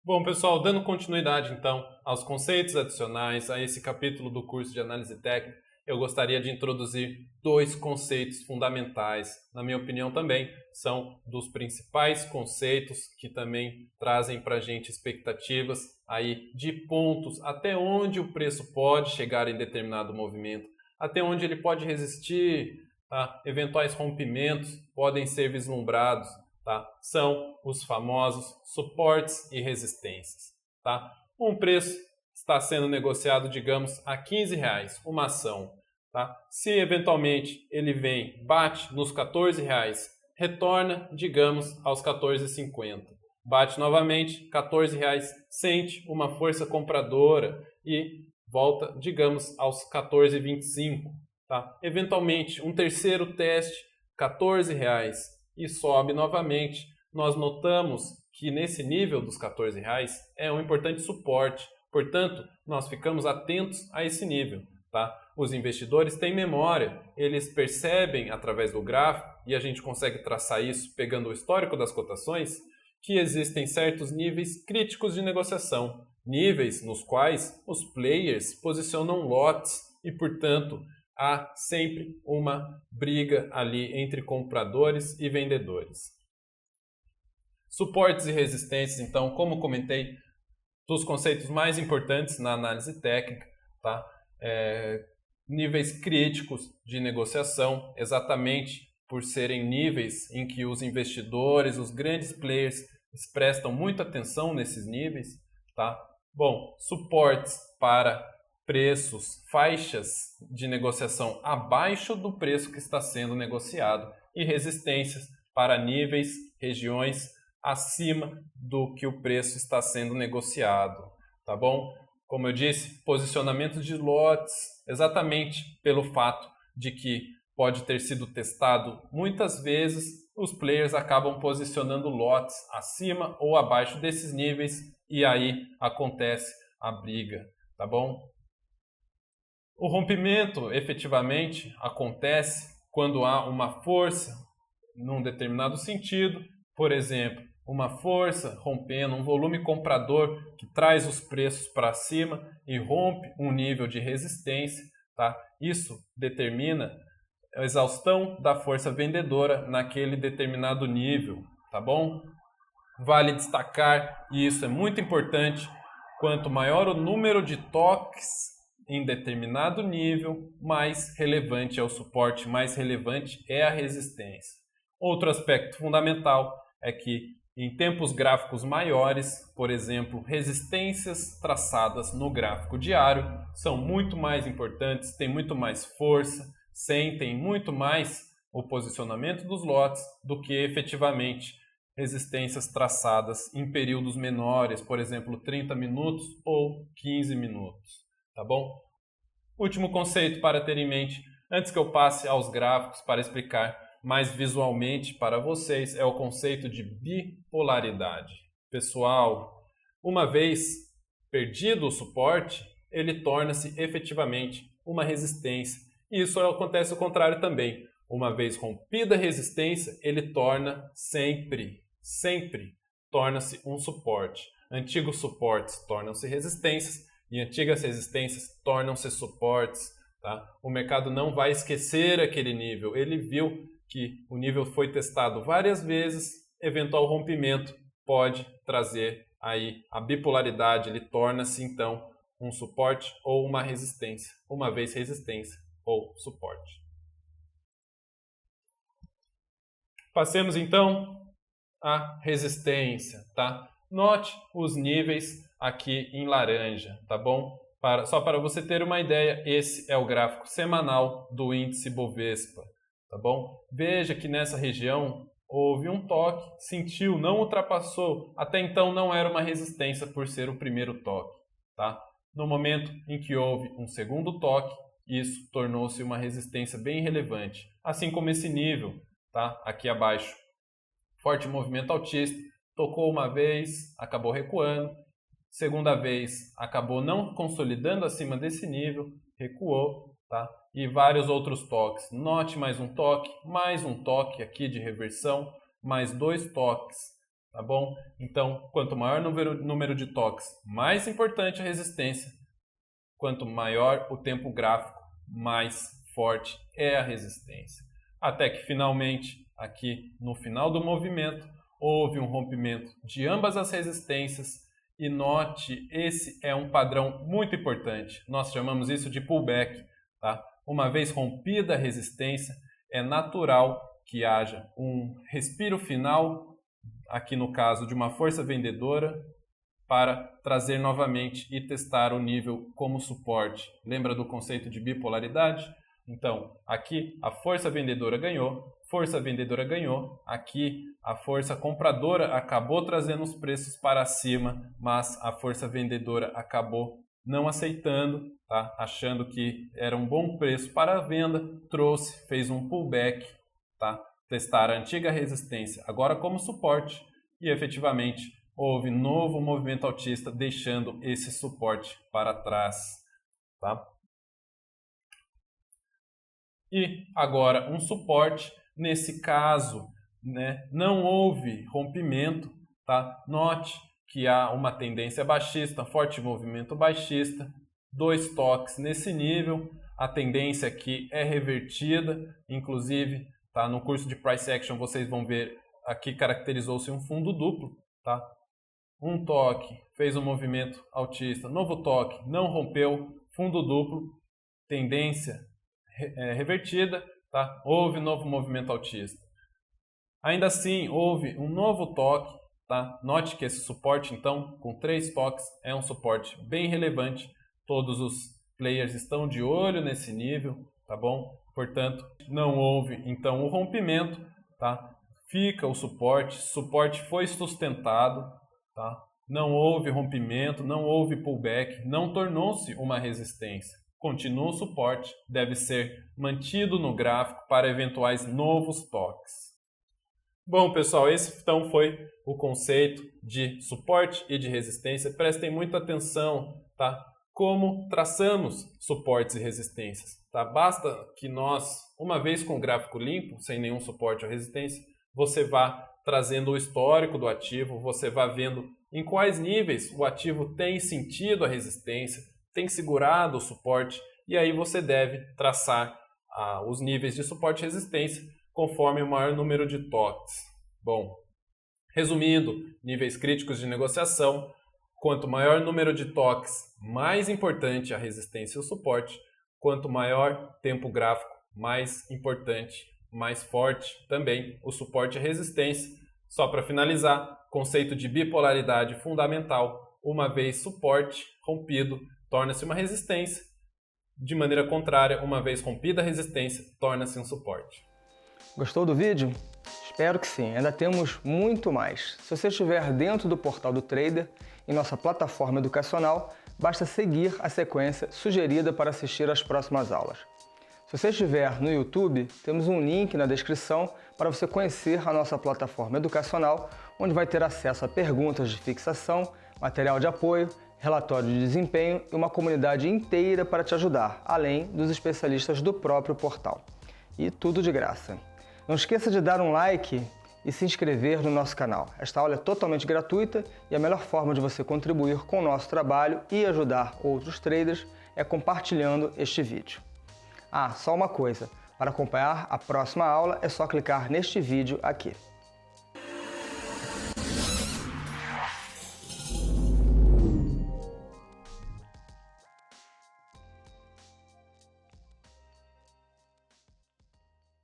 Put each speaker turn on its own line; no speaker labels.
Bom, pessoal, dando continuidade então aos conceitos adicionais a esse capítulo do curso de análise técnica, eu gostaria de introduzir dois conceitos fundamentais. Na minha opinião, também são dos principais conceitos que também trazem para a gente expectativas aí de pontos até onde o preço pode chegar em determinado movimento, até onde ele pode resistir, tá? Eventuais rompimentos podem ser vislumbrados. Tá? São os famosos suportes e resistências. Tá? Um preço está sendo negociado, digamos, a R$ 15, uma ação. Tá? Se eventualmente ele vem, bate nos R$ 14, retorna, digamos, aos 14,50. Bate novamente, R$ 14, sente uma força compradora e volta, digamos, aos 14,25. Tá? Eventualmente, um terceiro teste, R$ 14 e sobe novamente. Nós notamos que nesse nível dos R$ 14 é um importante suporte. Portanto, nós ficamos atentos a esse nível. Tá? Os investidores têm memória, eles percebem através do gráfico, e a gente consegue traçar isso pegando o histórico das cotações, que existem certos níveis críticos de negociação, níveis nos quais os players posicionam lotes e, portanto, há sempre uma briga ali entre compradores e vendedores. Suportes e resistências, então, como comentei, dos conceitos mais importantes na análise técnica, tá? Níveis críticos de negociação, exatamente por serem níveis em que os investidores, os grandes players, prestam muita atenção nesses níveis, tá? Bom, suportes para preços, faixas de negociação abaixo do preço que está sendo negociado e resistências para níveis, regiões acima do que o preço está sendo negociado, tá bom? Como eu disse, posicionamento de lotes, exatamente pelo fato de que pode ter sido testado muitas vezes, os players acabam posicionando lotes acima ou abaixo desses níveis e aí acontece a briga, tá bom? O rompimento efetivamente acontece quando há uma força num determinado sentido, por exemplo, uma força rompendo um volume comprador que traz os preços para cima e rompe um nível de resistência, tá? Isso determina a exaustão da força vendedora naquele determinado nível, tá bom? Vale destacar, e isso é muito importante, quanto maior o número de toques em determinado nível, mais relevante é o suporte, mais relevante é a resistência. Outro aspecto fundamental é que em tempos gráficos maiores, por exemplo, resistências traçadas no gráfico diário são muito mais importantes, têm muito mais força, sentem muito mais o posicionamento dos lotes do que efetivamente resistências traçadas em períodos menores, por exemplo, 30 minutos ou 15 minutos, tá bom? Último conceito para ter em mente, antes que eu passe aos gráficos para explicar mais visualmente para vocês, é o conceito de bipolaridade. Pessoal, uma vez perdido o suporte, ele torna-se efetivamente uma resistência. E isso acontece o contrário também. Uma vez rompida a resistência, ele torna sempre torna-se um suporte. Antigos suportes tornam-se resistências e antigas resistências tornam-se suportes. Tá? O mercado não vai esquecer aquele nível. Ele viu que o nível foi testado várias vezes, eventual rompimento pode trazer aí a bipolaridade, ele torna-se então um suporte ou uma resistência, uma vez resistência ou suporte. Passemos então à resistência, tá? Note os níveis aqui em laranja, tá bom? Só para você ter uma ideia, esse é o gráfico semanal do índice Bovespa, tá bom? Veja que nessa região houve um toque, sentiu, não ultrapassou, até então não era uma resistência por ser o primeiro toque, tá? No momento em que houve um segundo toque, isso tornou-se uma resistência bem relevante, assim como esse nível, tá? Aqui abaixo. Forte movimento altista, tocou uma vez, acabou recuando, segunda vez acabou não consolidando acima desse nível, recuou, tá? E vários outros toques. Note mais um toque aqui de reversão, mais dois toques, tá bom? Então, quanto maior o número de toques, mais importante a resistência. Quanto maior o tempo gráfico, mais forte é a resistência. Até que finalmente, aqui no final do movimento, houve um rompimento de ambas as resistências. E note, esse é um padrão muito importante. Nós chamamos isso de pullback, tá? Uma vez rompida a resistência, é natural que haja um respiro final, aqui no caso de uma força vendedora, para trazer novamente e testar o nível como suporte. Lembra do conceito de bipolaridade? Então, aqui a força vendedora ganhou, aqui a força compradora acabou trazendo os preços para cima, mas a força vendedora acabou não aceitando, tá? Achando que era um bom preço para a venda, fez um pullback, tá? Testar a antiga resistência agora como suporte e efetivamente houve novo movimento altista deixando esse suporte para trás, tá? E agora um suporte, nesse caso, né, não houve rompimento, tá? Note que há uma tendência baixista, forte movimento baixista, 2 toques nesse nível, a tendência aqui é revertida, inclusive, tá, no curso de Price Action vocês vão ver, aqui caracterizou-se um fundo duplo, tá? Um toque, fez um movimento altista, novo toque, não rompeu, fundo duplo, tendência revertida, tá? Houve novo movimento altista. Ainda assim, houve um novo toque, tá? Note que esse suporte, então, com 3 toques, é um suporte bem relevante. Todos os players estão de olho nesse nível, tá bom? Portanto, não houve, então, o rompimento, tá? Fica o suporte foi sustentado, tá? Não houve rompimento, não houve pullback, não tornou-se uma resistência. Continua o suporte, deve ser mantido no gráfico para eventuais novos toques. Bom, pessoal, esse então foi o conceito de suporte e de resistência. Prestem muita atenção, tá? Como traçamos suportes e resistências, tá? Basta que nós, uma vez com o gráfico limpo, sem nenhum suporte ou resistência, você vá trazendo o histórico do ativo, você vá vendo em quais níveis o ativo tem sentido a resistência, tem segurado o suporte, e aí você deve traçar os níveis de suporte e resistência conforme o maior número de toques. Bom, resumindo, níveis críticos de negociação, quanto maior número de toques, mais importante a resistência e o suporte, quanto maior tempo gráfico, mais importante, mais forte também o suporte e a resistência. Só para finalizar, conceito de bipolaridade fundamental, uma vez suporte rompido, torna-se uma resistência. De maneira contrária, uma vez rompida a resistência, torna-se um suporte.
Gostou do vídeo? Espero que sim, ainda temos muito mais. Se você estiver dentro do portal do Trader, em nossa plataforma educacional, basta seguir a sequência sugerida para assistir às próximas aulas. Se você estiver no YouTube, temos um link na descrição para você conhecer a nossa plataforma educacional, onde vai ter acesso a perguntas de fixação, material de apoio, relatório de desempenho e uma comunidade inteira para te ajudar, além dos especialistas do próprio portal. E tudo de graça. Não esqueça de dar um like e se inscrever no nosso canal. Esta aula é totalmente gratuita e a melhor forma de você contribuir com o nosso trabalho e ajudar outros traders é compartilhando este vídeo. Só uma coisa, para acompanhar a próxima aula é só clicar neste vídeo aqui.